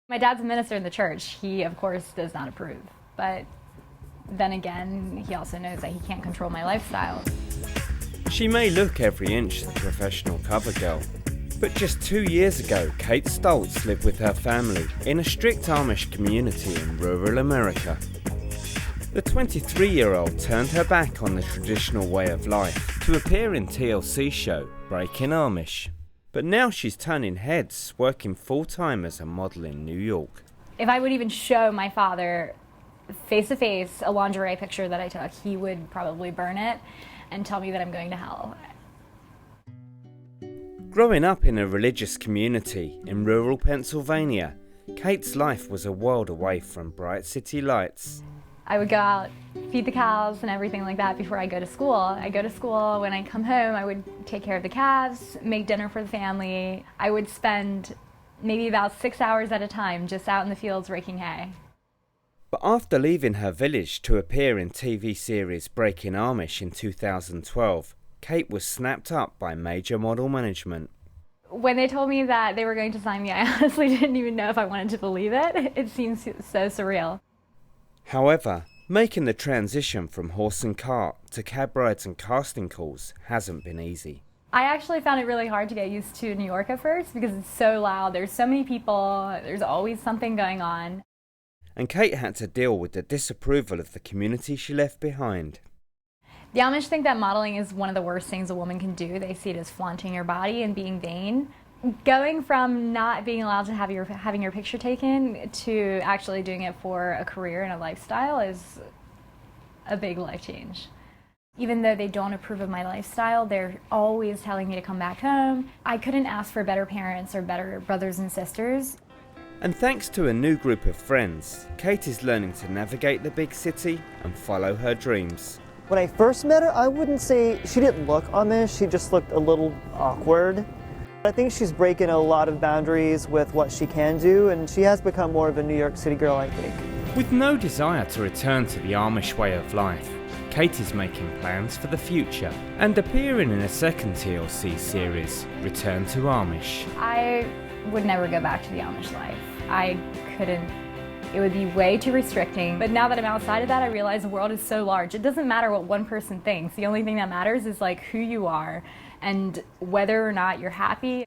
My dad's a minister in the church. He, of course, does not approve. But then again, he also knows that he can't control my lifestyle. She may look every inch the professional cover girl, but just 2 years ago, Kate Stoltz lived with her family in a strict Amish community in rural America. The 23-year-old turned her back on the traditional way of life to appear in TLC show Breaking Amish. But now she's turning heads, working full-time as a model in New York. If I would even show my father face-to-face a lingerie picture that I took, he would probably burn it and tell me that I'm going to hell. Growing up in a religious community in rural Pennsylvania, Kate's life was a world away from bright city lights. I would go out, feed the cows and everything like that before I go to school. I go to school, when I come home, I would take care of the calves, make dinner for the family. I would spend maybe about 6 hours at a time just out in the fields raking hay. But after leaving her village to appear in TV series Breaking Amish in 2012, Kate was snapped up by major model management. When they told me that they were going to sign me, I honestly didn't even know if I wanted to believe it. It seems so surreal. However, making the transition from horse and cart to cab rides and casting calls hasn't been easy. I actually found it really hard to get used to New York at first because it's so loud, there's so many people, there's always something going on. And Kate had to deal with the disapproval of the community she left behind. The Amish think that modeling is one of the worst things a woman can do. They see it as flaunting your body and being vain. Going from not being allowed to have having your picture taken to actually doing it for a career and a lifestyle is a big life change. Even though they don't approve of my lifestyle, they're always telling me to come back home. I couldn't ask for better parents or better brothers and sisters. And thanks to a new group of friends, Kate is learning to navigate the big city and follow her dreams. When I first met her, I wouldn't say she didn't look Amish, she just looked a little awkward. I think she's breaking a lot of boundaries with what she can do, and she has become more of a New York City girl, I think. With no desire to return to the Amish way of life, Kate is making plans for the future and appearing in a second TLC series, Return to Amish. I would never go back to the Amish life. I couldn't. It would be way too restricting. But now that I'm outside of that, I realize the world is so large. It doesn't matter what one person thinks. The only thing that matters is like who you are and whether or not you're happy.